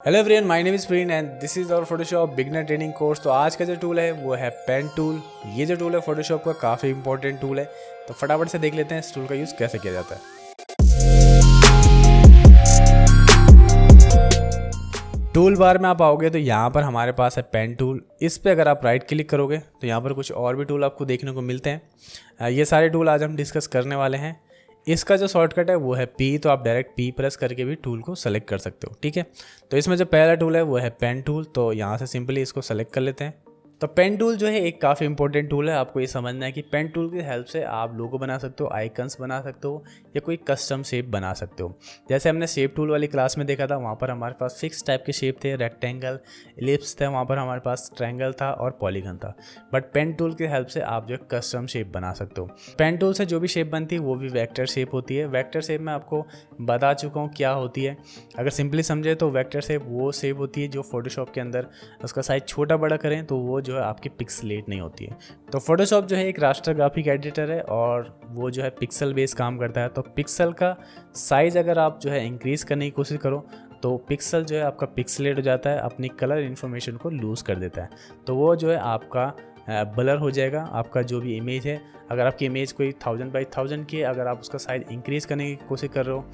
Hello everyone, my name is Preen and this is our Photoshop beginner training course. तो आज का जो tool है वो है पेन टूल। ये जो टूल है फोटोशॉप का काफ़ी इंपॉर्टेंट टूल है। तो फटाफट से देख लेते हैं इस टूल का यूज़ कैसे किया जाता है। टूल बार में आप आओगे तो यहाँ पर हमारे पास है पेन टूल। इस पे अगर आप राइट क्लिक करोगे तो यहाँ पर कुछ और भी टूल आपको देखने को मिलते हैं। ये सारे टूल आज हम डिस्कस करने वाले हैं। इसका जो शॉर्टकट है वो है पी, तो आप डायरेक्ट पी प्रेस करके भी टूल को सेलेक्ट कर सकते हो। ठीक है, तो इसमें जो पहला टूल है वो है पेन टूल। तो यहाँ से सिंपली इसको सेलेक्ट कर लेते हैं। तो पेन टूल जो है एक काफ़ी इंपॉर्टेंट टूल है। आपको ये समझना है कि पेन टूल की हेल्प से आप लोगो बना सकते हो, आइकन्स बना सकते हो या कोई कस्टम शेप बना सकते हो। जैसे हमने शेप टूल वाली क्लास में देखा था, वहाँ पर हमारे पास फिक्स टाइप के शेप थे, रेक्टेंगल, एलिप्स थे, वहाँ पर हमारे पास ट्रायंगल था और पॉलीगन था। बट पेन टूल की हेल्प से आप जो है कस्टम शेप बना सकते हो। पेन टूल से जो भी शेप बनती है वो भी वेक्टर शेप होती है। वेक्टर शेप मैं आपको बता चुका हूँ क्या होती है। अगर सिंपली समझे तो वेक्टर शेप वो शेप होती है जो फोटोशॉप के अंदर उसका साइज छोटा बड़ा करें तो वो जो है आपकी पिक्सलेट नहीं होती है। तो फोटोशॉप जो है एक रास्टर ग्राफिक एडिटर है और वो जो है पिक्सल बेस काम करता है। तो पिक्सल का साइज़ अगर आप जो है इंक्रीज़ करने की कोशिश करो तो पिक्सल जो है आपका पिक्सलेट हो जाता है, अपनी कलर इन्फॉर्मेशन को लूज़ कर देता है। तो वो जो है आपका ब्लर हो जाएगा। आपका जो भी इमेज है, अगर आपकी इमेज कोई 1000 बाई 1000 की है, अगर आप उसका साइज़ इंक्रीज़ करने की कोशिश कर रहे हो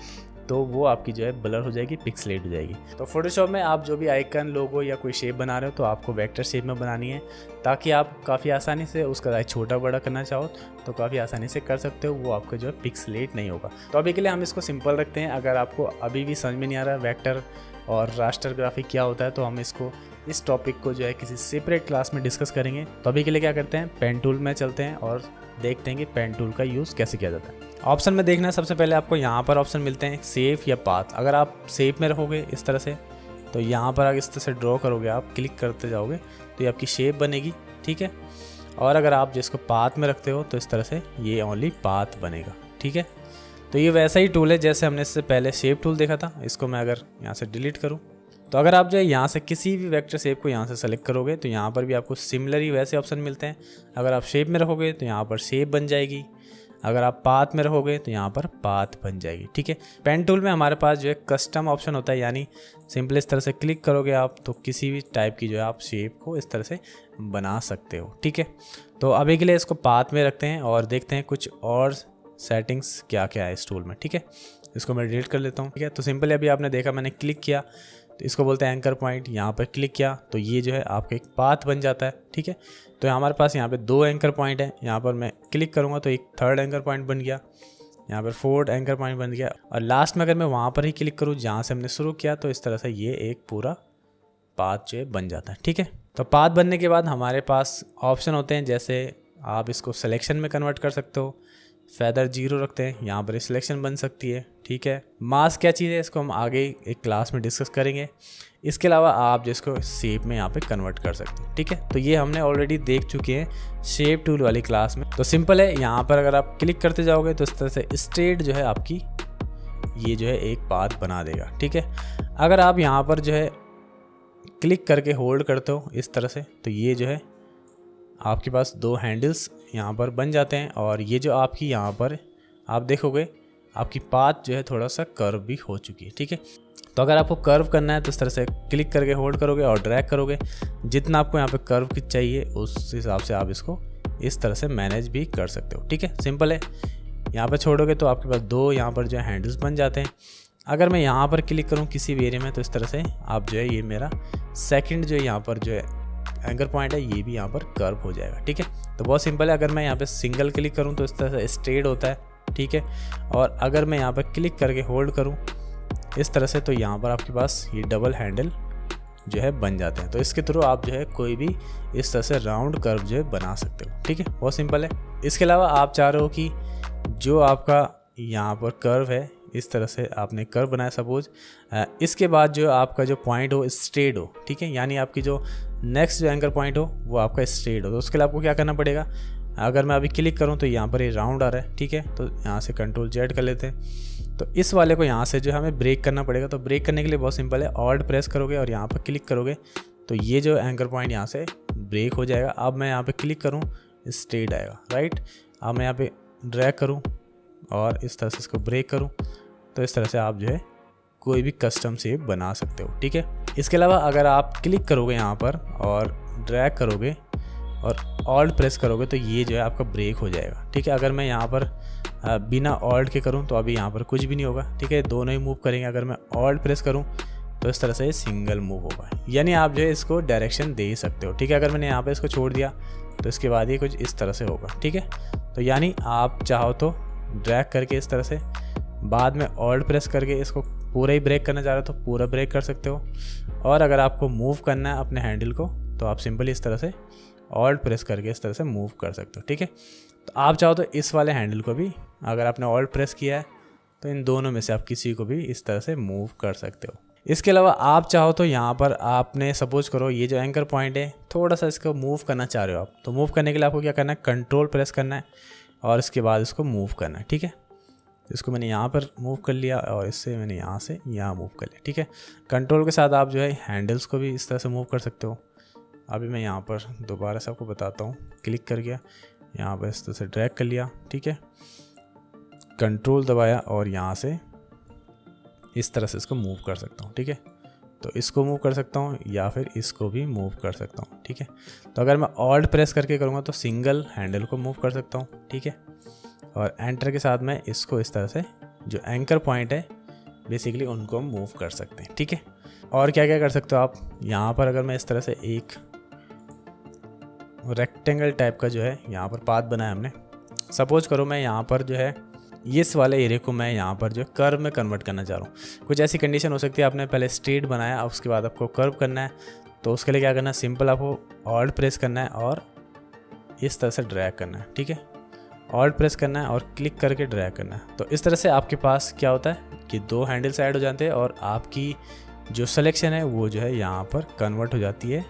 तो वो आपकी जो है ब्लर हो जाएगी, पिक्सलेट हो जाएगी। तो फोटोशॉप में आप जो भी आइकन, लोगो या कोई शेप बना रहे हो तो आपको वेक्टर शेप में बनानी है, ताकि आप काफ़ी आसानी से उसका साइज छोटा बड़ा करना चाहो तो काफ़ी आसानी से कर सकते हो। वो आपका जो है पिक्सलेट नहीं होगा। तो अभी के लिए हम इसको सिंपल रखते हैं। अगर आपको अभी भी समझ में नहीं आ रहा वेक्टर और रास्टर ग्राफिक क्या होता है तो हम इस टॉपिक को जो है किसी सेपरेट क्लास में डिस्कस करेंगे। तो अभी के लिए क्या करते हैं, पेन टूल में चलते हैं और देखते हैं कि पेन टूल का यूज़ कैसे किया जाता है। ऑप्शन में देखना है, सबसे पहले आपको यहाँ पर ऑप्शन मिलते हैं सेफ या पाथ। अगर आप सेफ में रहोगे इस तरह से तो यहाँ पर अगर इस तरह से ड्रॉ करोगे, आप क्लिक करते जाओगे तो ये आपकी शेप बनेगी। ठीक है, और अगर आप जिसको पाथ में रखते हो तो इस तरह से ये ओनली पाथ बनेगा। ठीक है, तो ये वैसा ही टूल है जैसे हमने इससे पहले शेप टूल देखा था। इसको मैं अगर यहाँ से डिलीट करूँ तो अगर आप जो है यहाँ से किसी भी वेक्टर शेप को यहाँ से सेलेक्ट करोगे तो यहाँ पर भी आपको सिमिलर ही वैसे ऑप्शन मिलते हैं। अगर आप शेप में रखोगे तो यहाँ पर शेप बन जाएगी, अगर आप पाथ में रहोगे तो यहाँ पर पाथ बन जाएगी। ठीक है, पेन टूल में हमारे पास जो है कस्टम ऑप्शन होता है, यानी सिंपल इस तरह से क्लिक करोगे आप तो किसी भी टाइप की जो है आप शेप को इस तरह से बना सकते हो। ठीक है, तो अभी के लिए इसको पाथ में रखते हैं और देखते हैं कुछ और सेटिंग्स क्या क्या है इस टूल में। ठीक है, इसको मैं डिलीट कर लेता हूँ। ठीक है, तो सिंपली अभी आपने देखा मैंने क्लिक किया तो इसको बोलते हैं एंकर पॉइंट। यहाँ पर क्लिक किया तो ये जो है आपका एक पाथ बन जाता है। ठीक है, तो हमारे पास यहाँ पे 2 एंकर पॉइंट है। यहाँ पर मैं क्लिक करूँगा तो एक 3rd एंकर पॉइंट बन गया, यहाँ पर 4th एंकर पॉइंट बन गया, और लास्ट में अगर मैं वहाँ पर ही क्लिक करूँ जहाँ से हमने शुरू किया तो इस तरह से ये एक पूरा पाथ जो है बन जाता है। ठीक है, तो पाथ बनने के बाद हमारे पास ऑप्शन होते हैं, जैसे आप इसको सिलेक्शन में कन्वर्ट कर सकते हो। फेदर 0 रखते हैं, यहाँ पर सिलेक्शन बन सकती है। ठीक है, मास्क क्या चीज़ है इसको हम आगे एक क्लास में डिस्कस करेंगे। इसके अलावा आप जिसको शेप में यहाँ पे कन्वर्ट कर सकते हो। ठीक है, तो ये हमने ऑलरेडी देख चुके हैं शेप टूल वाली क्लास में। तो सिंपल है, यहाँ पर अगर आप क्लिक करते जाओगे तो इस तरह से स्ट्रेट जो है आपकी ये जो है एक पाथ बना देगा। ठीक है, अगर आप यहाँ पर जो है क्लिक करके होल्ड करते हो इस तरह से तो ये जो है आपके पास 2 हैंडल्स यहाँ पर बन जाते हैं, और ये जो आपकी यहाँ पर आप देखोगे आपकी पाथ जो है थोड़ा सा कर्व भी हो चुकी है। ठीक है, तो अगर आपको कर्व करना है तो इस तरह से क्लिक करके होल्ड करोगे और ड्रैग करोगे, जितना आपको यहाँ पे कर्व की चाहिए उस हिसाब से आप इसको इस तरह से मैनेज भी कर सकते हो। ठीक है, सिंपल है। यहाँ पर छोड़ोगे तो आपके पास 2 यहाँ पर जो है हैंडल्स बन जाते हैं। अगर मैं यहाँ पर क्लिक करूँ किसी भी एरिया में तो इस तरह से आप जो है ये मेरा सेकेंड जो है यहाँ पर जो है एंकर पॉइंट है ये भी यहाँ पर कर्व हो जाएगा। ठीक है, तो बहुत सिंपल है। अगर मैं यहाँ पे सिंगल क्लिक करूँ तो इस तरह से स्ट्रेट होता है। ठीक है, और अगर मैं यहाँ पर क्लिक करके होल्ड करूँ इस तरह से तो यहाँ पर आपके पास ये डबल हैंडल जो है बन जाते हैं। तो इसके थ्रू आप जो है कोई भी इस तरह से राउंड कर्व जो है बना सकते हो। ठीक है, बहुत सिंपल है। इसके अलावा आप चाह रहे हो कि जो आपका यहाँ पर कर्व है इस तरह से आपने कर्व बनाया सपोज, इसके बाद जो आपका जो पॉइंट हो स्ट्रेट हो। ठीक है, यानी आपकी जो नेक्स्ट जो एंकर पॉइंट हो वो आपका स्ट्रेट हो। तो उसके लिए आपको क्या करना पड़ेगा, अगर मैं अभी क्लिक करूं तो यहाँ पर ये राउंड आ रहा है। ठीक है, तो यहाँ से Ctrl+Z कर लेते हैं। तो इस वाले को यहाँ से जो हमें ब्रेक करना पड़ेगा। तो ब्रेक करने के लिए बहुत सिंपल है, ऑल्ट प्रेस करोगे और यहाँ पर क्लिक करोगे तो ये जो एंकर पॉइंट यहाँ से ब्रेक हो जाएगा। अब मैं यहाँ पर क्लिक करूँ स्ट्रेट आएगा, राइट। अब मैं यहाँ पर ड्रैग करूँ और इस तरह से इसको ब्रेक करूँ तो इस तरह से आप जो है कोई भी कस्टम शेप बना सकते हो। ठीक है, इसके अलावा अगर आप क्लिक करोगे यहाँ पर और ड्रैग करोगे और ऑल्ट प्रेस करोगे तो ये जो है आपका ब्रेक हो जाएगा। ठीक है, अगर मैं यहाँ पर बिना ऑल्ट के करूँ तो अभी यहाँ पर कुछ भी नहीं होगा। ठीक है, दोनों ही मूव करेंगे। अगर मैं ऑल्ट प्रेस करूँ तो इस तरह से सिंगल मूव होगा, यानी आप जो है इसको डायरेक्शन दे सकते हो। ठीक है, अगर मैंने यहाँ पे इसको छोड़ दिया तो इसके बाद ये कुछ इस तरह से होगा। ठीक है, तो यानी आप चाहो तो ड्रैग करके इस तरह से, बाद में ऑल्ट प्रेस करके इसको पूरा ही ब्रेक करना चाह रहे हो तो पूरा ब्रेक कर सकते हो। और अगर आपको मूव करना है अपने हैंडल को तो आप सिंपली इस तरह से ऑल्ट प्रेस करके इस तरह से मूव कर सकते हो। ठीक है, तो आप चाहो तो इस वाले हैंडल को भी, अगर आपने ऑल्ट प्रेस किया है तो इन दोनों में से आप किसी को भी इस तरह से मूव कर सकते हो। इसके अलावा आप चाहो तो यहाँ पर आपने सपोज करो ये जो एंकर पॉइंट है थोड़ा सा इसको मूव करना चाह रहे हो आप, तो मूव करने के लिए आपको क्या करना है, कंट्रोल प्रेस करना है और इसके बाद इसको मूव करना है। ठीक है, इसको मैंने यहाँ पर मूव कर लिया और इससे मैंने यहाँ से यहाँ मूव कर लिया। ठीक है, कंट्रोल के साथ आप जो है हैंडल्स को भी इस तरह से मूव कर सकते हो। अभी मैं यहाँ पर दोबारा से आपको बताता हूँ, क्लिक कर गया, यहाँ पर इस तरह से ड्रैग कर लिया। ठीक है, कंट्रोल दबाया और यहाँ से इस तरह से इसको मूव कर सकता हूँ। ठीक है, तो इसको मूव कर सकता हूँ या फिर इसको भी मूव कर सकता हूँ। ठीक है, तो अगर मैं ऑल्ट प्रेस करके करूँगा तो सिंगल हैंडल को मूव कर सकता हूँ। ठीक है, और एंटर के साथ मैं इसको इस तरह से जो एंकर पॉइंट है बेसिकली उनको मूव कर सकते हैं। ठीक है, और क्या क्या कर सकते हो आप यहाँ पर, अगर मैं इस तरह से एक रेक्टेंगल टाइप का जो है यहाँ पर पाथ बनाया हमने, सपोज करो मैं यहाँ पर जो है इस वाले एरिया को मैं यहाँ पर जो कर्व में कन्वर्ट करना चाह रहा हूँ। कुछ ऐसी कंडीशन हो सकती है, आपने पहले स्ट्रेट बनाया उसके बाद आपको कर्व करना है, तो उसके लिए क्या करना है, सिंपल आपको ऑल्ट प्रेस करना है और इस तरह से ड्रैग करना है। ठीक है, ऑल्ट प्रेस करना है और क्लिक करके ड्रैग करना है। तो इस तरह से आपके पास क्या होता है कि दो हैंडल्स ऐड हो जाते हैं और आपकी जो सिलेक्शन है वो जो है यहाँ पर कन्वर्ट हो जाती है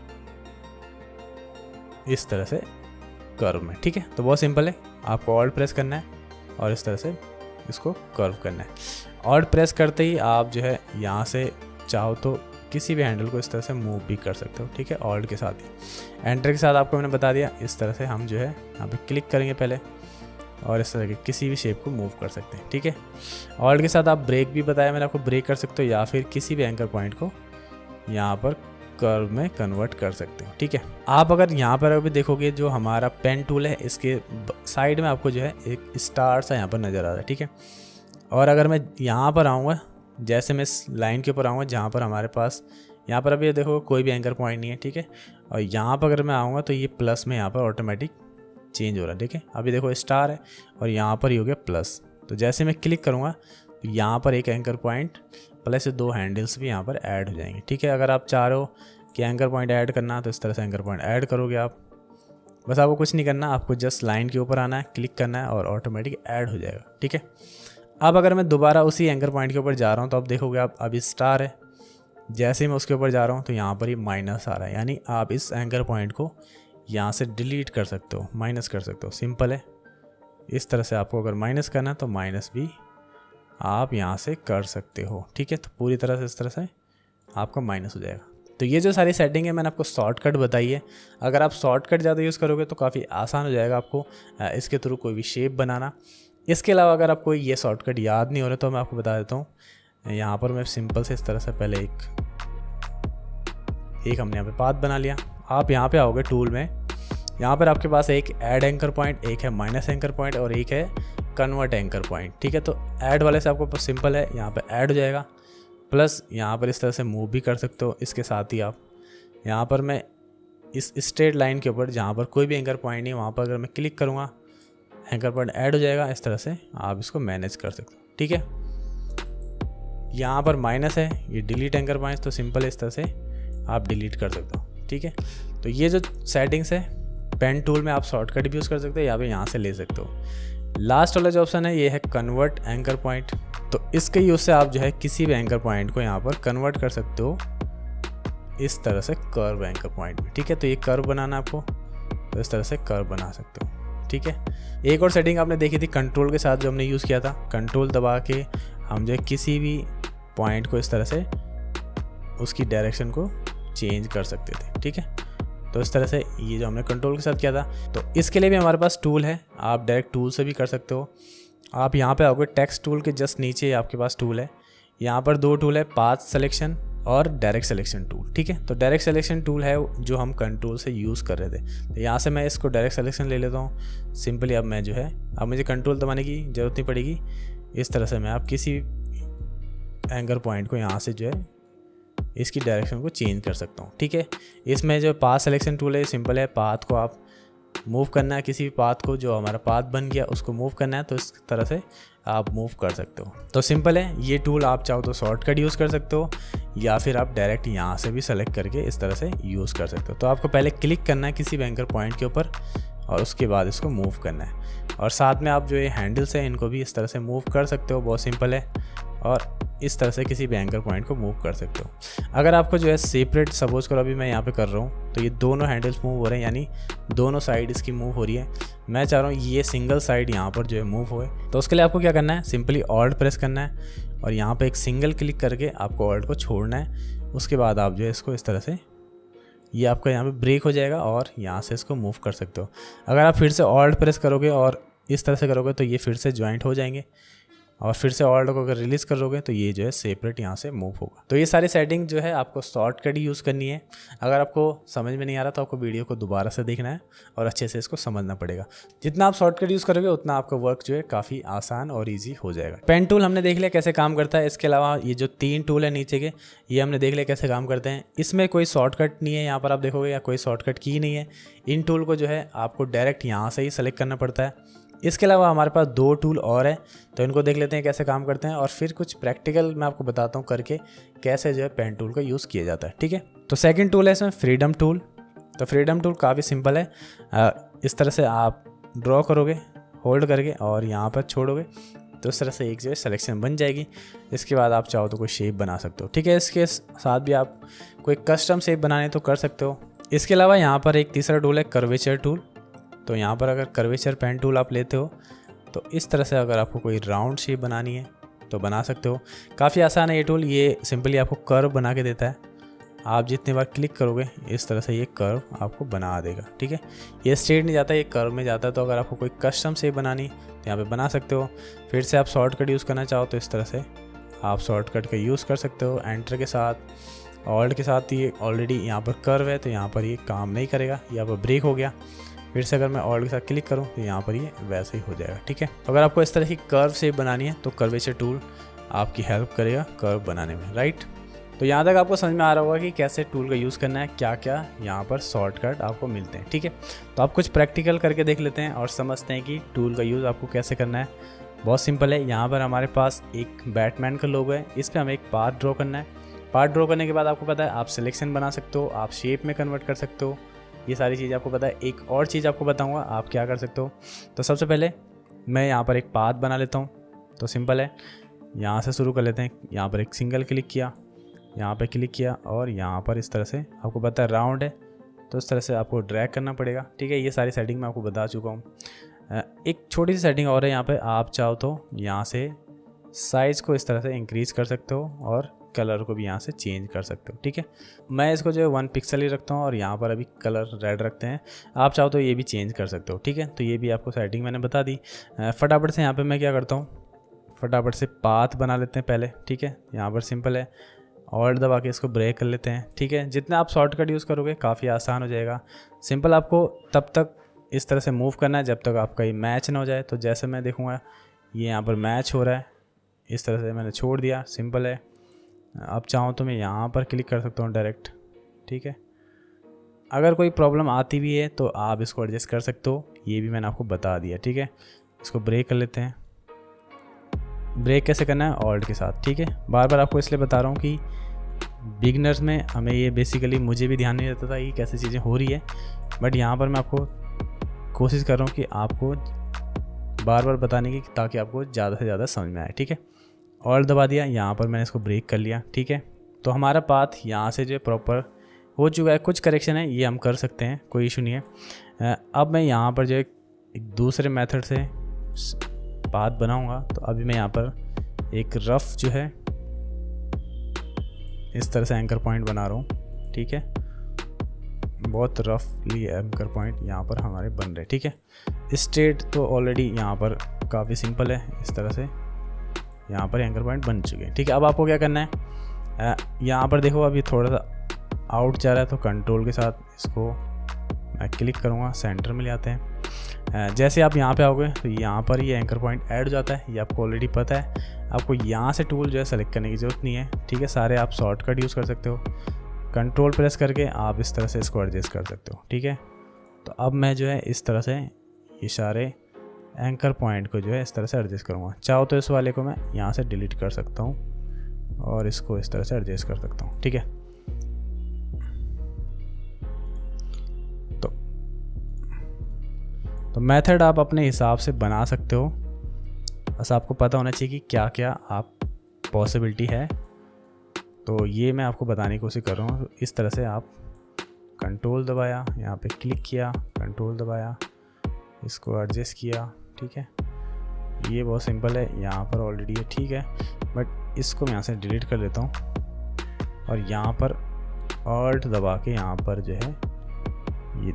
इस तरह से कर्व में। ठीक है, तो बहुत सिंपल है, आपको ऑल्ट प्रेस करना है और इस तरह से इसको कर्व करना है। ऑल्ट प्रेस करते ही आप जो है यहाँ से चाहो तो किसी भी हैंडल को इस तरह से मूव भी कर सकते हो। ठीक है, ऑल्ट के साथ ही। एंटर के साथ आपको मैंने बता दिया, इस तरह से हम जो है यहाँ पे क्लिक करेंगे पहले और इस तरह के किसी भी शेप को मूव कर सकते हैं। ठीक है, ऑल्ट के साथ आप ब्रेक भी बताया मैंने आपको, ब्रेक कर सकते हो या फिर किसी भी एंकर पॉइंट को यहाँ पर कर्व में कन्वर्ट कर सकते हो। ठीक है, आप अगर यहाँ पर अभी देखोगे जो हमारा पेन टूल है इसके साइड में आपको जो है एक स्टार सा यहाँ पर नज़र आ रहा है। ठीक है, और अगर मैं यहाँ पर आऊँगा, जैसे मैं इस लाइन के ऊपर आऊँगा जहाँ पर हमारे पास यहाँ पर अभी देखो कोई भी एंकर पॉइंट नहीं है। ठीक है, और यहाँ पर अगर मैं आऊँगा तो ये प्लस में यहाँ पर ऑटोमेटिक चेंज हो रहा है। ठीक है, अभी देखो स्टार है और यहाँ पर ही हो गया प्लस, तो जैसे मैं क्लिक करूँगा तो यहाँ पर एक एंकर पॉइंट प्लस दो हैंडल्स भी यहाँ पर ऐड हो जाएंगे। ठीक है, अगर आप चाह रहे हो कि एंकर पॉइंट ऐड करना तो इस तरह से एंकर पॉइंट ऐड करोगे आप, बस आपको कुछ नहीं करना, आपको जस्ट लाइन के ऊपर आना है, क्लिक करना है और ऑटोमेटिक ऐड हो जाएगा। ठीक है, अब अगर मैं दोबारा उसी एंकर पॉइंट के ऊपर जा रहा हूँ तो आप देखोगे आप अभी स्टार है, जैसे ही मैं उसके ऊपर जा रहा हूँ तो यहाँ पर ही माइनस आ रहा है, यानी आप इस एंकर पॉइंट को यहाँ से डिलीट कर सकते हो, माइनस कर सकते हो। सिंपल है, इस तरह से आपको अगर माइनस करना है तो माइनस भी आप यहाँ से कर सकते हो। ठीक है, तो पूरी तरह से इस तरह से आपका माइनस हो जाएगा। तो ये जो सारी सेटिंग है मैंने आपको शॉर्टकट बताई है, अगर आप शॉर्टकट ज़्यादा यूज़ करोगे तो काफ़ी आसान हो जाएगा आपको इसके थ्रू कोई भी शेप बनाना। इसके अलावा अगर आपको ये शॉर्टकट याद नहीं हो रहा तो मैं आपको बता देता हूँ, यहाँ पर मैं सिंपल से इस तरह से पहले एक हमने यहाँ पे पाथ बना लिया। आप यहाँ पे आओगे टूल में, यहाँ पर आपके पास एक ऐड एंकर पॉइंट, एक है माइनस एंकर पॉइंट और एक है कन्वर्ट एंकर पॉइंट। ठीक है, तो ऐड वाले से आपको सिंपल है, यहाँ पे ऐड हो जाएगा, प्लस यहाँ पर इस तरह से मूव भी कर सकते हो। इसके साथ ही आप यहाँ पर मैं इस स्ट्रेट लाइन के ऊपर जहाँ पर कोई भी एंकर पॉइंट नहीं वहाँ पर अगर मैं क्लिक करूँगा एंकर पॉइंट ऐड हो जाएगा। इस तरह से आप इसको मैनेज कर सकते हो। ठीक है, यहाँ पर माइनस है, ये डिलीट एंकर पॉइंट्स, तो सिंपल है इस तरह से आप डिलीट कर सकते हो। ठीक है, तो ये जो सेटिंग्स है पेन टूल में आप शॉर्टकट भी यूज़ कर सकते हो या फिर यहाँ से ले सकते हो। लास्ट वाला जो ऑप्शन है ये है कन्वर्ट एंकर पॉइंट, तो इसके यूज़ से आप जो है किसी भी एंकर पॉइंट को यहाँ पर कन्वर्ट कर सकते हो इस तरह से कर्व एंकर पॉइंट में। ठीक है, तो ये कर्व बनाना आपको, तो इस तरह से कर्व बना सकते हो। ठीक है, एक और सेटिंग आपने देखी थी कंट्रोल के साथ जो हमने यूज़ किया था, कंट्रोल दबा के हम जो है किसी भी पॉइंट को इस तरह से उसकी डायरेक्शन को चेंज कर सकते थे। ठीक है, तो इस तरह से ये जो हमने कंट्रोल के साथ किया था, तो इसके लिए भी हमारे पास टूल है, आप डायरेक्ट टूल से भी कर सकते हो। आप यहाँ पे आओगे टेक्स्ट टूल के जस्ट नीचे आपके पास टूल है, यहाँ पर 2 टूल है, पाथ सिलेक्शन और डायरेक्ट सिलेक्शन टूल। ठीक है, तो डायरेक्ट सिलेक्शन टूल है जो हम कंट्रोल से यूज़ कर रहे थे। तो यहाँ से मैं इसको डायरेक्ट सिलेक्शन ले लेता हूँ। सिंपली अब मैं जो है, अब मुझे कंट्रोल दबाने की ज़रूरत नहीं पड़ेगी। इस तरह से मैं आप किसी एंकर पॉइंट को यहाँ से जो है इसकी डायरेक्शन को चेंज कर सकता हूँ। ठीक है, इसमें जो पाथ सिलेक्शन टूल है सिंपल है, पाथ को आप मूव करना है, किसी भी पाथ को जो हमारा पाथ बन गया उसको मूव करना है, तो इस तरह से आप मूव कर सकते हो। तो सिंपल है, ये टूल आप चाहो तो शॉर्टकट यूज़ कर सकते हो या फिर आप डायरेक्ट यहाँ से भी सेलेक्ट करके इस तरह से यूज़ कर सकते हो। तो आपको पहले क्लिक करना है किसी भी एंकर पॉइंट के ऊपर और उसके बाद इसको मूव करना है। और साथ में आप जो ये हैंडल्स हैं इनको भी इस तरह से मूव कर सकते हो, बहुत सिंपल है। और इस तरह से किसी भी एंकर पॉइंट को मूव कर सकते हो। अगर आपको जो है सेपरेट, सपोज करो अभी मैं यहाँ पे कर रहा हूँ तो ये दोनों हैंडल्स मूव हो रहे हैं, यानी दोनों साइड इसकी मूव हो रही है। मैं चाह रहा हूँ ये सिंगल साइड यहाँ पर जो है मूव होए, तो उसके लिए आपको क्या करना है, सिंपली ऑल्ट प्रेस करना है और यहाँ पे एक सिंगल क्लिक करके आपको ऑल्ट को छोड़ना है। उसके बाद आप जो है इसको इस तरह से, ये आपका यहाँ पे ब्रेक हो जाएगा और यहाँ से इसको मूव कर सकते हो। अगर आप फिर से ऑल्ट प्रेस करोगे और इस तरह से करोगे तो ये फिर से ज्वाइंट हो जाएंगे, और फिर से ऑल्ट को अगर रिलीज़ करोगे तो ये जो है सेपरेट यहाँ से मूव होगा। तो ये सारी सेटिंग जो है आपको शॉर्टकट ही यूज़ करनी है। अगर आपको समझ में नहीं आ रहा तो आपको वीडियो को दोबारा से देखना है और अच्छे से इसको समझना पड़ेगा। जितना आप शॉर्टकट यूज़ करोगे उतना आपका वर्क जो है काफ़ी आसान और ईजी हो जाएगा। पेन टूल हमने देख लिया कैसे काम करता है। इसके अलावा ये जो 3 टूल है नीचे के, ये हमने देख लिया कैसे काम करते हैं। इसमें कोई शॉर्टकट नहीं है, यहाँ पर आप देखोगे या कोई शॉर्टकट की नहीं है। इन टूल को जो है आपको डायरेक्ट यहाँ से ही सेलेक्ट करना पड़ता है। इसके अलावा हमारे पास 2 टूल और हैं, तो इनको देख लेते हैं कैसे काम करते हैं और फिर कुछ प्रैक्टिकल मैं आपको बताता हूँ करके कैसे जो है पेन टूल का यूज़ किया जाता है। ठीक है, तो सेकंड टूल है इसमें फ्रीडम टूल। तो फ्रीडम टूल काफ़ी सिंपल है। इस तरह से आप ड्रॉ करोगे होल्ड करके और यहाँ पर छोड़ोगे तो इस तरह से एक जो है सिलेक्शन बन जाएगी। इसके बाद आप चाहो तो कोई शेप बना सकते हो। ठीक है, इसके साथ भी आप कोई कस्टम शेप बनाने तो कर सकते हो। इसके अलावा यहाँ पर एक तीसरा टूल है कर्वेचर टूल। तो यहाँ पर अगर कर्वेचर पेन टूल आप लेते हो तो इस तरह से अगर आपको कोई राउंड शेप बनानी है तो बना सकते हो। काफ़ी आसान है ये टूल, ये सिंपली आपको कर्व बना के देता है। आप जितने बार क्लिक करोगे इस तरह से ये कर्व आपको बना देगा। ठीक है, ये स्ट्रेट नहीं जाता, ये कर्व में जाता है। तो अगर आपको कोई कस्टम शेप बनानी तो यहाँ पे बना सकते हो। फिर से आप शॉर्टकट यूज़ करना चाहो तो इस तरह से आप शॉर्टकट का यूज़ कर सकते हो। एंटर के साथ, ऑल्ट के साथ, ये ऑलरेडी यहाँ पर कर्व है तो यहाँ पर ये काम नहीं करेगा, यहाँ पर ब्रेक हो गया। फिर से अगर मैं ऑल्ट के साथ क्लिक करूँ तो यहाँ पर ये वैसे ही हो जाएगा। ठीक है, अगर आपको इस तरह की कर्व शेप बनानी है तो कर्वेचर टूल आपकी हेल्प करेगा कर्व बनाने में। राइट, तो यहाँ तक आपको समझ में आ रहा होगा कि कैसे टूल का यूज़ करना है, क्या क्या यहाँ पर शॉर्टकट आपको मिलते हैं। ठीक है, तो आप कुछ प्रैक्टिकल करके देख लेते हैं और समझते हैं कि टूल का यूज़ आपको कैसे करना है। बहुत सिंपल है। यहाँ पर हमारे पास एक बैटमैन का लोगो है, इस पर हमें एक पाथ ड्रॉ करना है। पाथ ड्रॉ करने के बाद आपको पता है आप सिलेक्शन बना सकते हो, आप शेप में कन्वर्ट कर सकते हो, ये सारी चीज़ आपको पता है। एक और चीज़ आपको बताऊंगा आप क्या कर सकते हो। तो सबसे पहले मैं यहाँ पर एक पाथ बना लेता हूँ। तो सिंपल है, यहाँ से शुरू कर लेते हैं। यहाँ पर एक सिंगल क्लिक किया, यहाँ पर क्लिक किया और यहाँ पर इस तरह से आपको पता है राउंड है तो इस तरह से आपको ड्रैग करना पड़ेगा। ठीक है, ये सारी सेटिंग मैं आपको बता चुका हूँ। एक छोटी सी सेटिंग और है यहाँ पर, आप चाहो तो यहाँ से साइज़ को इस तरह से इंक्रीज़ कर सकते हो और कलर को भी यहाँ से चेंज कर सकते हो। ठीक है, मैं इसको जो है 1 पिक्सल ही रखता हूँ और यहाँ पर अभी कलर रेड रखते हैं। आप चाहो तो ये भी चेंज कर सकते हो। ठीक है, तो ये भी आपको सेटिंग मैंने बता दी। फटाफट से यहाँ पे मैं क्या करता हूँ, फटाफट से पाथ बना लेते हैं पहले। ठीक है, यहाँ पर सिंपल है, ऑल्ट दबा के इसको ब्रेक कर लेते हैं। ठीक है, जितना आप शॉर्टकट यूज़ करोगे काफ़ी आसान हो जाएगा। सिंपल आपको तब तक इस तरह से मूव करना है जब तक आपका ये मैच ना हो जाए। तो जैसे मैं देखूँगा ये यहाँ पर मैच हो रहा है, इस तरह से मैंने छोड़ दिया। सिंपल है, आप चाहो तो मैं यहाँ पर क्लिक कर सकता हूँ डायरेक्ट। ठीक है, अगर कोई प्रॉब्लम आती भी है तो आप इसको एडजस्ट कर सकते हो, ये भी मैंने आपको बता दिया। ठीक है, इसको ब्रेक कर लेते हैं। ब्रेक कैसे करना है, ऑल्ट के साथ। ठीक है, बार बार आपको इसलिए बता रहा हूँ कि बिगनर्स में हमें ये बेसिकली, मुझे भी ध्यान नहीं रहता था कि कैसे चीज़ें हो रही है, बट यहाँ पर मैं आपको कोशिश कर रहा हूँ कि आपको बार बार बताने की, ताकि आपको ज़्यादा से ज़्यादा समझ में आए। ठीक है, ऑल्ट दबा दिया, यहाँ पर मैंने इसको ब्रेक कर लिया। ठीक है, तो हमारा पाथ यहाँ से जो है प्रॉपर हो चुका है। कुछ करेक्शन है ये हम कर सकते हैं, कोई इशू नहीं है। अब मैं यहाँ पर जो एक दूसरे मेथड से पाथ बनाऊँगा। तो अभी मैं यहाँ पर एक रफ़ जो है इस तरह से एंकर पॉइंट बना रहा हूँ। ठीक है, बहुत रफली एंकर पॉइंट यहाँ पर हमारे बन रहे। ठीक है, स्ट्रेट तो ऑलरेडी यहाँ पर काफ़ी सिंपल है, इस तरह से यहाँ पर एंकर पॉइंट बन चुके हैं। ठीक है, अब आपको क्या करना है, यहाँ पर देखो अभी थोड़ा सा आउट जा रहा है, तो कंट्रोल के साथ इसको मैं क्लिक करूँगा, सेंटर में ले आते हैं। जैसे आप यहाँ पे आओगे तो यहाँ पर ये एंकर पॉइंट ऐड हो जाता है, ये आपको ऑलरेडी पता है। आपको यहाँ से टूल जो है सेलेक्ट करने की ज़रूरत नहीं है। ठीक है, सारे आप शॉर्टकट यूज़ कर सकते हो, कंट्रोल प्रेस करके आप इस तरह से इसको एडजस्ट कर सकते हो। ठीक है, तो अब मैं जो है इस तरह से ये सारे एंकर पॉइंट को जो है इस तरह से एडजस्ट करूँगा। चाहो तो इस वाले को मैं यहाँ से डिलीट कर सकता हूँ और इसको इस तरह से एडजस्ट कर सकता हूँ। ठीक है, तो मेथड आप अपने हिसाब से बना सकते हो, बस आपको पता होना चाहिए कि क्या क्या आप पॉसिबिलिटी है। तो ये मैं आपको बताने की कोशिश कर रहा हूँ। इस तरह से आप कंट्रोल दबाया, यहाँ पे क्लिक किया, कंट्रोल दबाया, इसको एडजस्ट किया। ठीक है, ये बहुत सिंपल है, यहाँ पर ऑलरेडी है। ठीक है, बट इसको मैं यहाँ से डिलीट कर देता हूँ और यहाँ पर ऑल्ट दबा के यहाँ पर जो है ये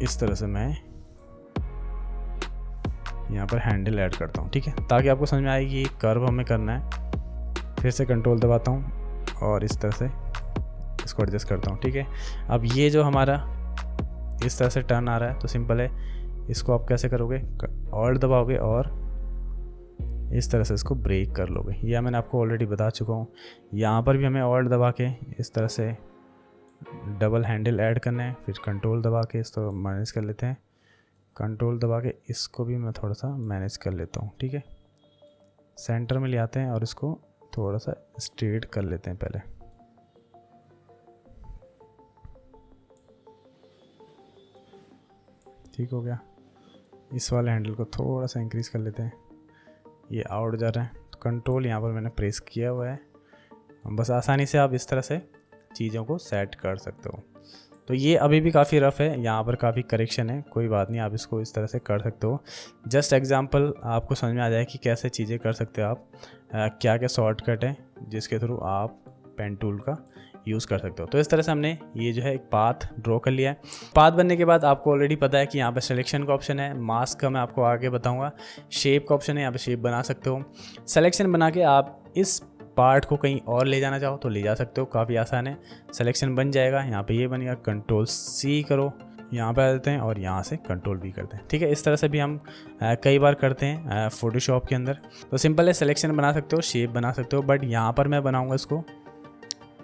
इस तरह से मैं यहाँ पर हैंडल ऐड करता हूँ। ठीक है, ताकि आपको समझ में आए कि कर्व हमें करना है। फिर से कंट्रोल दबाता हूँ और इस तरह से इसको एडजस्ट करता हूँ। ठीक है, अब ये जो हमारा इस तरह से टर्न आ रहा है, तो सिंपल है, इसको आप कैसे करोगे, ऑल्ट दबाओगे और इस तरह से इसको ब्रेक कर लोगे। यह मैंने आपको ऑलरेडी बता चुका हूँ। यहाँ पर भी हमें ऑल्ट दबा के इस तरह से डबल हैंडल ऐड करना है, फिर कंट्रोल दबा के इसको मैनेज कर लेते हैं। कंट्रोल दबा के इसको भी मैं थोड़ा सा मैनेज कर लेता हूँ। ठीक है, सेंटर में ले आते हैं और इसको थोड़ा सा स्ट्रेट कर लेते हैं पहले। ठीक हो गया, इस वाले हैंडल को थोड़ा सा इंक्रीज कर लेते हैं, ये आउट जा रहा है, तो कंट्रोल यहाँ पर मैंने प्रेस किया हुआ है। बस आसानी से आप इस तरह से चीज़ों को सेट कर सकते हो। तो ये अभी भी काफ़ी रफ़ है, यहाँ पर काफ़ी करेक्शन है, कोई बात नहीं, आप इसको इस तरह से कर सकते हो। जस्ट एग्जांपल आपको समझ में आ जाए कि कैसे चीज़ें कर सकते हो आप, क्या क्या शॉर्टकट है जिसके थ्रू आप पेन टूल का यूज़ कर सकते हो। तो इस तरह से हमने ये जो है एक पाथ ड्रॉ कर लिया है। पाथ बनने के बाद आपको ऑलरेडी पता है कि यहाँ पर सिलेक्शन का ऑप्शन है, मास्क का मैं आपको आगे बताऊँगा, शेप का ऑप्शन है, यहाँ पर शेप बना सकते हो। सिलेक्शन बना के आप इस पार्ट को कहीं और ले जाना चाहो तो ले जा सकते हो, काफ़ी आसान है। सिलेक्शन बन जाएगा, यहाँ पे ये बनेगा, कंट्रोल सी करो, यहाँ पे आ जाते हैं और यहाँ से कंट्रोल भी करते हैं। ठीक है, इस तरह से भी हम कई बार करते हैं फोटोशॉप के अंदर। तो सिंपल है, सिलेक्शन बना सकते हो, शेप बना सकते हो, बट यहाँ पर मैं बनाऊँगा इसको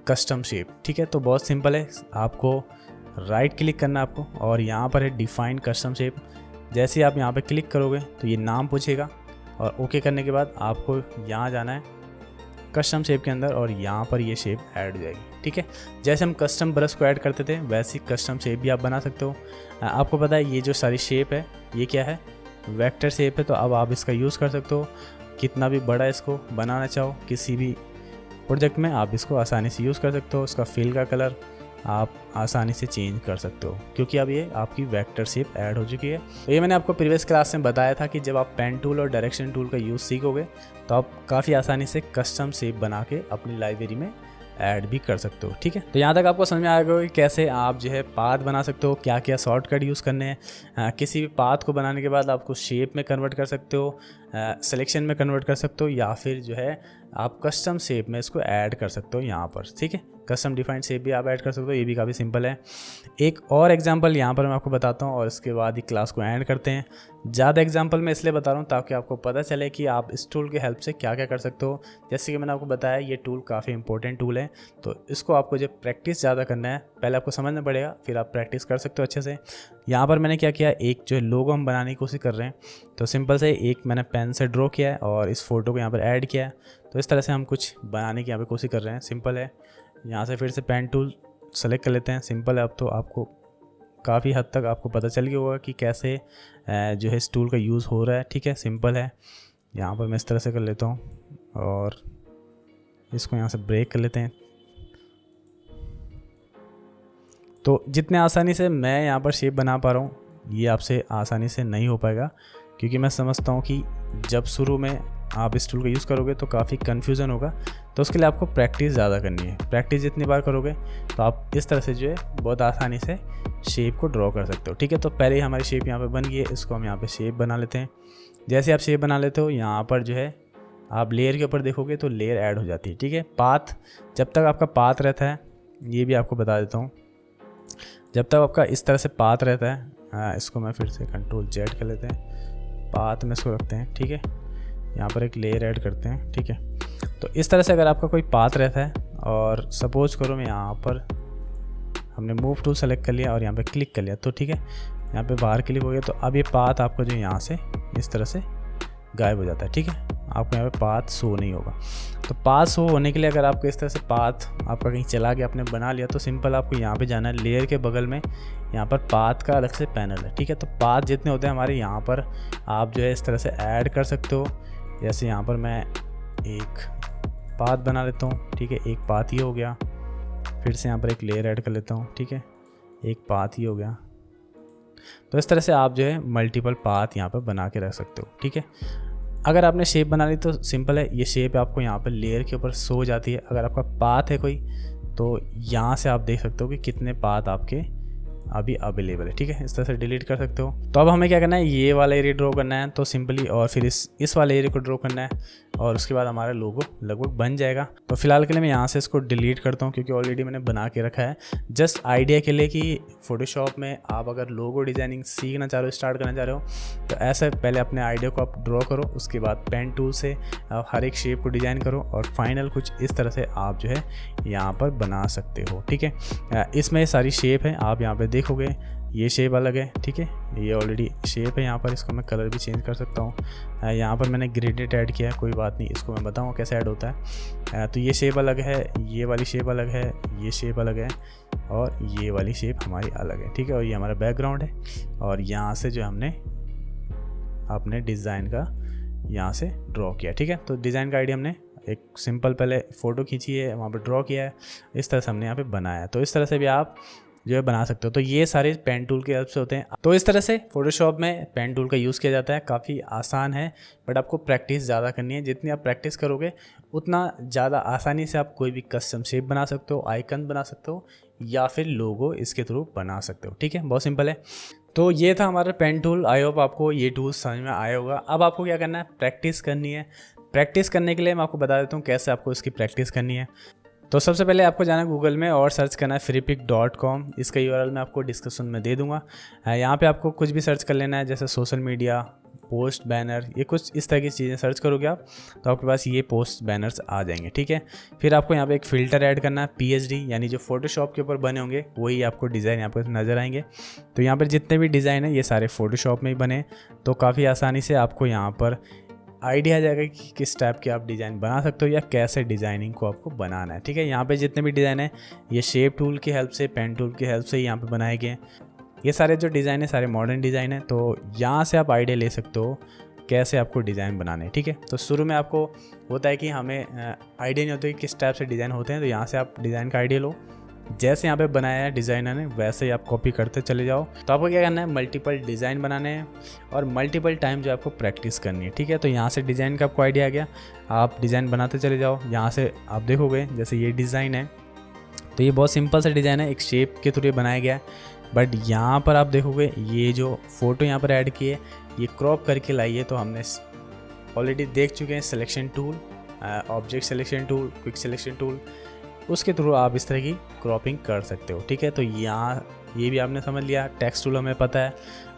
कस्टम शेप। ठीक है, तो बहुत सिंपल है, आपको राइट क्लिक करना है आपको और यहाँ पर है डिफाइन कस्टम शेप। जैसे आप यहाँ पर क्लिक करोगे तो ये नाम पूछेगा और ओके करने के बाद आपको यहाँ जाना है कस्टम शेप के अंदर और यहाँ पर ये शेप ऐड हो जाएगी। ठीक है, जैसे हम कस्टम ब्रश को ऐड करते थे वैसे ही कस्टम शेप भी आप बना सकते हो। आपको पता है ये जो सारी शेप है ये क्या है, वेक्टर शेप है, तो अब आप इसका यूज़ कर सकते हो। कितना भी बड़ा इसको बनाना चाहो किसी भी प्रोजेक्ट में आप इसको आसानी से यूज़ कर सकते हो। इसका फिल का कलर आप आसानी से चेंज कर सकते हो क्योंकि अब ये आपकी वेक्टर शेप ऐड हो चुकी है। तो ये मैंने आपको प्रीवियस क्लास में बताया था कि जब आप पेन टूल और डायरेक्शन टूल का यूज़ सीखोगे तो आप काफ़ी आसानी से कस्टम शेप बना के अपनी लाइब्रेरी में ऐड भी कर सकते हो। ठीक है, तो यहाँ तक आपको समझ में आएगा कि कैसे आप जो है पाथ बना सकते हो, क्या क्या शॉर्टकट यूज़ करने हैं। किसी भी पाथ को बनाने के बाद आपको शेप में कन्वर्ट कर सकते हो, सिलेक्शन में कन्वर्ट कर सकते हो, या फिर जो है आप कस्टम शेप में इसको ऐड कर सकते हो यहाँ पर। ठीक है, कस्टम डिफाइंड शेप भी आप ऐड कर सकते हो, ये भी काफ़ी सिंपल है। एक और एग्जांपल यहाँ पर मैं आपको बताता हूँ और इसके बाद ही क्लास को एंड करते हैं। ज़्यादा एग्जांपल मैं इसलिए बता रहा हूँ ताकि आपको पता चले कि आप इस टूल की हेल्प से क्या क्या कर सकते हो। जैसे कि मैंने आपको बताया ये टूल काफ़ी इंपॉर्टेंट टूल है, तो इसको आपको जब प्रैक्टिस ज़्यादा करना है पहले आपको समझना पड़ेगा, फिर आप प्रैक्टिस कर सकते हो अच्छे से। यहाँ पर मैंने क्या किया, एक जो लोगो हम बनाने की कोशिश कर रहे हैं, तो सिंपल से एक मैंने पेन से ड्रॉ किया है और इस फोटो को यहाँ पर ऐड किया है। तो इस तरह से हम कुछ बनाने की यहाँ पर कोशिश कर रहे हैं। सिंपल है, यहाँ से फिर से पेन टूल सेलेक्ट कर लेते हैं। सिंपल है, अब तो आपको काफ़ी हद तक आपको पता चल गया होगा कि कैसे जो है इस टूल का यूज़ हो रहा है। ठीक है, सिंपल है, यहाँ पर मैं इस तरह से कर लेता हूँ और इसको यहाँ से ब्रेक कर लेते हैं। तो जितने आसानी से मैं यहाँ पर शेप बना पा रहा हूँ ये आपसे आसानी से नहीं हो पाएगा, क्योंकि मैं समझता हूँ कि जब शुरू में आप इस टूल का यूज़ करोगे तो काफ़ी कन्फ्यूज़न होगा। तो उसके लिए आपको प्रैक्टिस ज़्यादा करनी है। प्रैक्टिस जितनी बार करोगे तो आप इस तरह से जो है बहुत आसानी से शेप को ड्रॉ कर सकते हो। ठीक है, तो पहले ही हमारी शेप यहाँ पे बन गई है, इसको हम यहाँ पे शेप बना लेते हैं। जैसे आप शेप बना लेते हो यहाँ पर जो है आप लेयर के ऊपर देखोगे तो लेयर ऐड हो जाती है, ठीक है। पाथ, जब तक आपका पाथ रहता है, ये भी आपको बता देता हूँ, जब तक आपका इस तरह से पाथ रहता है, इसको मैं फिर से Ctrl+Z कर लेते हैं, पाथ में इसको रखते हैं, ठीक है। यहाँ पर एक लेयर ऐड करते हैं, ठीक है। तो इस तरह से अगर आपका कोई पाथ रहता है और सपोज करो मैं यहाँ पर, हमने मूव टूल सेलेक्ट कर लिया और यहाँ पे क्लिक कर लिया, तो ठीक है, यहाँ पे बाहर क्लिक हो गया, तो अब ये पाथ आपको जो यहाँ से इस तरह से गायब हो जाता है, ठीक है। आपको यहाँ पे पाथ शो नहीं होगा। तो पाथ शो होने के लिए अगर आपको इस तरह से पाथ आपका कहीं चला गया, आपने बना लिया, तो सिंपल आपको यहाँ पे जाना है, लेयर के बगल में यहाँ पर पाथ का अलग से पैनल है, ठीक है। तो पाथ जितने होते हैं हमारे यहाँ पर आप जो है इस तरह से ऐड कर सकते हो। जैसे यहाँ पर मैं एक पाथ बना लेता हूँ, ठीक है, एक पाथ ही हो गया। फिर से यहाँ पर एक लेयर ऐड कर लेता हूँ, ठीक है, एक पाथ ही हो गया। तो इस तरह से आप जो है मल्टीपल पाथ यहाँ पर बना के रख सकते हो, ठीक है। अगर आपने शेप बना ली तो सिंपल है, ये शेप आपको यहाँ पर लेयर के ऊपर शो हो जाती है। अगर आपका पाथ है कोई, तो यहाँ से आप देख सकते हो कि कितने पाथ आपके अभी अवेलेबल है, ठीक है। इस तरह से डिलीट कर सकते हो। तो अब हमें क्या करना है, ये वाला एरिया ड्रॉ करना है, तो सिंपली, और फिर इस वाले एरिया को ड्रॉ करना है, और उसके बाद हमारा लोगो लगभग बन जाएगा। तो फिलहाल के लिए मैं यहाँ से इसको डिलीट करता हूँ, क्योंकि ऑलरेडी मैंने बना के रखा है। जस्ट आइडिया के लिए कि फोटोशॉप में आप अगर लोगो डिज़ाइनिंग सीखना चाह रहे हो, स्टार्ट करना चाह रहे हो, तो ऐसे पहले अपने आइडिया को आप ड्रॉ करो, उसके बाद पेन टूल से हर एक शेप को डिज़ाइन करो, और फाइनल कुछ इस तरह से आप जो है यहाँ पर बना सकते हो, ठीक है। इसमें सारी शेप है, आप यहाँ पर देखोगे ये शेप अलग है, ठीक है, ये ऑलरेडी शेप है। यहाँ पर इसको मैं कलर भी चेंज कर सकता हूँ। यहाँ पर मैंने ग्रेडेड ऐड किया है, कोई बात नहीं, इसको मैं बताऊँ कैसे ऐड होता है। तो ये शेप अलग है, ये वाली शेप अलग है, ये शेप अलग है, और ये वाली शेप हमारी अलग है, ठीक है। और ये हमारा बैकग्राउंड है, और यहाँ से जो हमने अपने डिज़ाइन का यहाँ से ड्रॉ किया, ठीक है। तो डिज़ाइन का आइडिया हमने एक सिंपल पहले फ़ोटो खींची है, वहाँ पर ड्रॉ किया है, इस तरह से हमने यहाँ पे बनाया है। तो इस तरह से भी आप जो है बना सकते हो। तो ये सारे पेन टूल के हेल्प से होते हैं। तो इस तरह से फोटोशॉप में पेन टूल का यूज़ किया जाता है। काफ़ी आसान है, बट आपको प्रैक्टिस ज़्यादा करनी है। जितनी आप प्रैक्टिस करोगे उतना ज़्यादा आसानी से आप कोई भी कस्टम शेप बना सकते हो, आइकन बना सकते हो, या फिर लोगो इसके थ्रू बना सकते हो, ठीक है। बहुत सिंपल है। तो ये था हमारा पेन टूल। आई होप आपको ये टूल समझ में आया होगा। अब आपको क्या करना है, प्रैक्टिस करनी है। प्रैक्टिस करने के लिए मैं आपको बता देता हूँ कैसे आपको इसकी प्रैक्टिस करनी है। तो सबसे पहले आपको जाना है गूगल में और सर्च करना है freepik.com। इसका URL मैं आपको डिस्क्रिप्शन में दे दूंगा। यहाँ पे आपको कुछ भी सर्च कर लेना है, जैसे सोशल मीडिया, पोस्ट, बैनर, ये कुछ इस तरह की चीज़ें सर्च करोगे आप, तो आपके पास ये पोस्ट बैनर्स आ जाएंगे, ठीक है। फिर आपको यहाँ पे एक फ़िल्टर ऐड करना है, PSD, यानी जो फोटोशॉप के ऊपर बने होंगे वही आपको डिज़ाइन यहाँ पर नज़र आएंगे। तो यहाँ पर जितने भी डिज़ाइन है ये सारे फोटोशॉप में ही बने, तो काफ़ी आसानी से आपको यहाँ पर आइडिया आ जाएगा कि किस टाइप के आप डिज़ाइन बना सकते हो या कैसे डिज़ाइनिंग को आपको बनाना है, ठीक है। यहाँ पे जितने भी डिज़ाइन है ये शेप टूल की हेल्प से, पेन टूल की हेल्प से यहाँ पे बनाए गए हैं। ये सारे जो डिज़ाइन है सारे मॉडर्न डिज़ाइन है, तो यहाँ से आप आइडिया ले सकते हो कैसे आपको डिज़ाइन बनाने हैं, ठीक है। तो शुरू में आपको होता है कि हमें आइडिया नहीं होता कि किस टाइप से डिज़ाइन होते हैं, तो यहाँ से आप डिज़ाइन का आइडिया लो। जैसे यहाँ पे बनाया है डिज़ाइनर ने वैसे ही आप कॉपी करते चले जाओ। तो आपको क्या करना है, मल्टीपल डिज़ाइन बनाने हैं और मल्टीपल टाइम जो आपको प्रैक्टिस करनी है, ठीक है। तो यहाँ से डिज़ाइन का आपको आइडिया आ गया, आप डिज़ाइन बनाते चले जाओ। यहाँ से आप देखोगे जैसे ये डिज़ाइन है, तो ये बहुत सिंपल सा डिज़ाइन है, एक शेप के थ्रू बनाया गया है। बट यहाँ पर आप देखोगे ये जो फ़ोटो यहाँ पर ऐड की है ये क्रॉप करके लाई है, तो हमने ऑलरेडी देख चुके हैं selection tool, object selection tool, quick selection tool, उसके थ्रू आप इस तरह की क्रॉपिंग कर सकते हो, ठीक है। तो यहाँ ये भी आपने समझ लिया। टेक्स्ट टूल हमें पता है,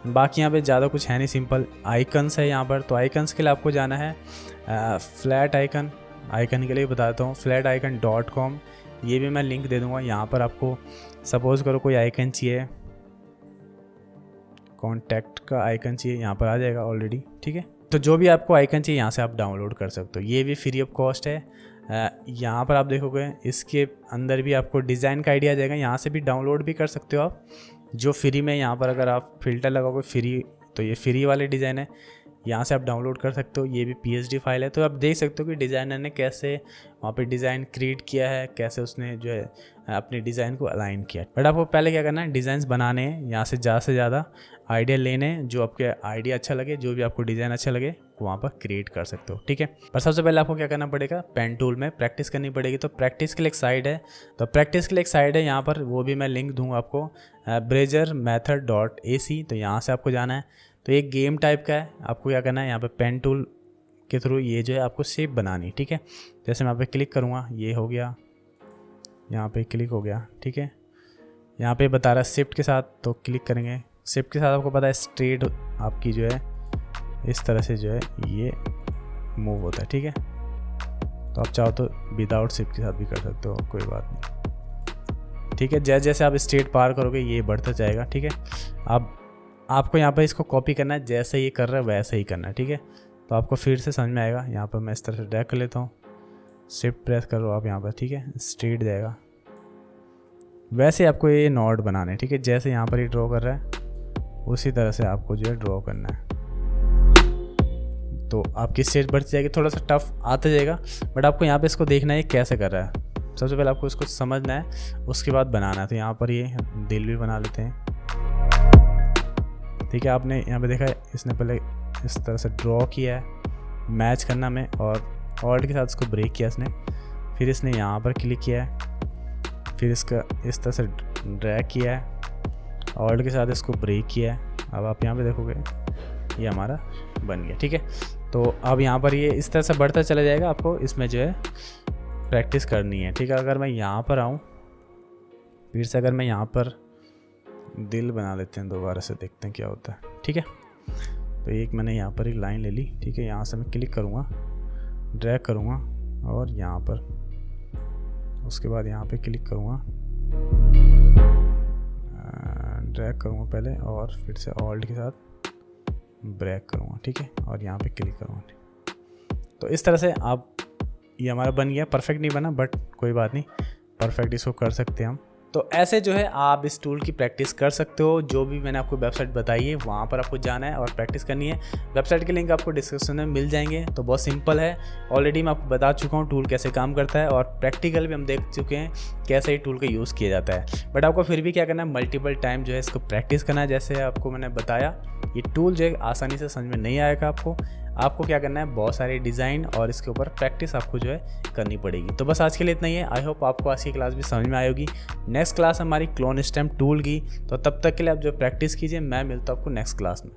बाकी यहाँ पे ज़्यादा कुछ है नहीं, सिंपल आइकन्स है यहाँ पर। तो आइकन्स के लिए आपको जाना है फ्लैट आइकन, आइकन के लिए बताता हूँ flaticon.com, ये भी मैं लिंक दे दूँगा। यहाँ पर आपको सपोज़ करो कोई आइकन चाहिए, कॉन्टैक्ट का आइकन चाहिए, यहाँ पर आ जाएगा ऑलरेडी, ठीक है। तो जो भी आपको आइकन चाहिए यहाँ से आप डाउनलोड कर सकते हो, ये भी फ्री ऑफ कॉस्ट है। यहाँ पर आप देखोगे इसके अंदर भी आपको डिज़ाइन का आइडिया आ जाएगा, यहाँ से भी डाउनलोड भी कर सकते हो आप, जो फ्री में। यहाँ पर अगर आप फ़िल्टर लगाओगे फ्री, तो ये फ्री वाले डिज़ाइन है, यहाँ से आप डाउनलोड कर सकते हो। ये भी PSD फाइल है। तो आप देख सकते हो कि डिज़ाइनर ने कैसे वहाँ पे डिज़ाइन क्रिएट किया है, कैसे उसने जो है अपने डिज़ाइन को अलाइन किया। बट आपको पहले क्या करना है, डिज़ाइंस बनाने हैं, यहाँ से ज़्यादा से ज़्यादा आइडिया लेने, जो आपके आइडिया अच्छा लगे, जो भी आपको डिज़ाइन अच्छा लगे वहाँ पर क्रिएट कर सकते हो, ठीक है। पर सबसे पहले आपको क्या करना पड़ेगा, पेन टूल में प्रैक्टिस करनी पड़ेगी। तो प्रैक्टिस के लिए एक साइड है, तो प्रैक्टिस के लिए एक साइड है यहाँ पर, वो भी मैं लिंक दूँगा आपको, brazermethod.ac। तो यहाँ से आपको जाना है। तो एक गेम टाइप का है, आपको क्या करना है, यहाँ पे पेन टूल के थ्रू ये जो है आपको शेप बनानी, ठीक है। जैसे मैं यहाँ पे क्लिक करूँगा, ये हो गया, यहाँ पे क्लिक हो गया, ठीक है। यहाँ पे बता रहा है शिफ्ट के साथ, तो क्लिक करेंगे। शिफ्ट के साथ आपको पता है स्ट्रेट आपकी जो है इस तरह से जो है ये मूव होता है, ठीक है। तो आप चाहो तो विदाउट शिफ्ट के साथ भी कर सकते हो, कोई बात नहीं, ठीक है। जैसे जैसे आप स्ट्रेट पार करोगे ये बढ़ता जाएगा, ठीक है। अब आपको यहाँ पर इसको कॉपी करना है, जैसे ये कर रहा है वैसे ही करना है, ठीक है। तो आपको फिर से समझ में आएगा। यहाँ पर मैं इस तरह से ड्रैग कर लेता हूँ, शिफ्ट प्रेस करो आप यहाँ पर, ठीक है, स्ट्रेट जाएगा। वैसे आपको ये नॉट बनाना है, ठीक है। जैसे यहाँ पर ये ड्रॉ कर रहा है उसी तरह से आपको जो है ड्रॉ करना है, तो आपकी स्टेज बढ़ती जाएगी। थोड़ा सा टफ आता जाएगा, बट आपको यहाँ पे इसको देखना है कैसे कर रहा है। सबसे पहले आपको इसको समझना है, उसके बाद बनाना है। तो यहाँ पर ये दिल भी बना लेते हैं, ठीक है। आपने यहाँ पे देखा है इसने पहले इस तरह से ड्रॉ किया है मैच करना में, और ऑल्ट के साथ इसको ब्रेक किया इसने, फिर इसने यहाँ पर क्लिक किया है, फिर इसका इस तरह से ड्रैग किया है, ऑल्ट के साथ इसको ब्रेक किया है। अब आप यहाँ पे देखोगे ये हमारा बन गया, ठीक है। तो अब यहाँ पर ये इस तरह से बढ़ता चला जाएगा, आपको इसमें जो है प्रैक्टिस करनी है, ठीक है। अगर मैं यहाँ पर आऊँ फिर से, अगर मैं यहाँ पर दिल बना लेते हैं दोबारा से, देखते हैं क्या होता है, ठीक है। तो एक मैंने यहाँ पर एक लाइन ले ली, ठीक है। यहाँ से मैं क्लिक करूँगा, ड्रैग करूँगा और यहाँ पर, उसके बाद यहाँ पे क्लिक करूँगा, ड्रैग करूँगा पहले और फिर से ऑल्ट के साथ ब्रेक करूँगा, ठीक है, और यहाँ पे क्लिक करूँगा। तो इस तरह से आप, ये हमारा बन गया। परफेक्ट नहीं बना बट कोई बात नहीं, परफेक्ट इसको कर सकते हैं हम। तो ऐसे जो है आप इस टूल की प्रैक्टिस कर सकते हो। जो भी मैंने आपको वेबसाइट बताई है वहाँ पर आपको जाना है और प्रैक्टिस करनी है। वेबसाइट के लिंक आपको डिस्क्रिप्शन में मिल जाएंगे। तो बहुत सिंपल है, ऑलरेडी मैं आपको बता चुका हूँ टूल कैसे काम करता है, और प्रैक्टिकल भी हम देख चुके हैं कैसे ये टूल का यूज़ किया जाता है। बट आपको फिर भी क्या करना है, मल्टीपल टाइम जो है इसको प्रैक्टिस करना है। जैसे आपको मैंने बताया, ये टूल जो है आसानी से समझ में नहीं आएगा आपको क्या करना है, बहुत सारे डिज़ाइन और इसके ऊपर प्रैक्टिस आपको जो है करनी पड़ेगी। तो बस आज के लिए इतना ही है। आई होप आपको आज की क्लास भी समझ में आएगी। नेक्स्ट क्लास हमारी क्लोन स्टैम्प टूल की, तो तब तक के लिए आप जो प्रैक्टिस कीजिए। मैं मिलता हूँ आपको नेक्स्ट क्लास में।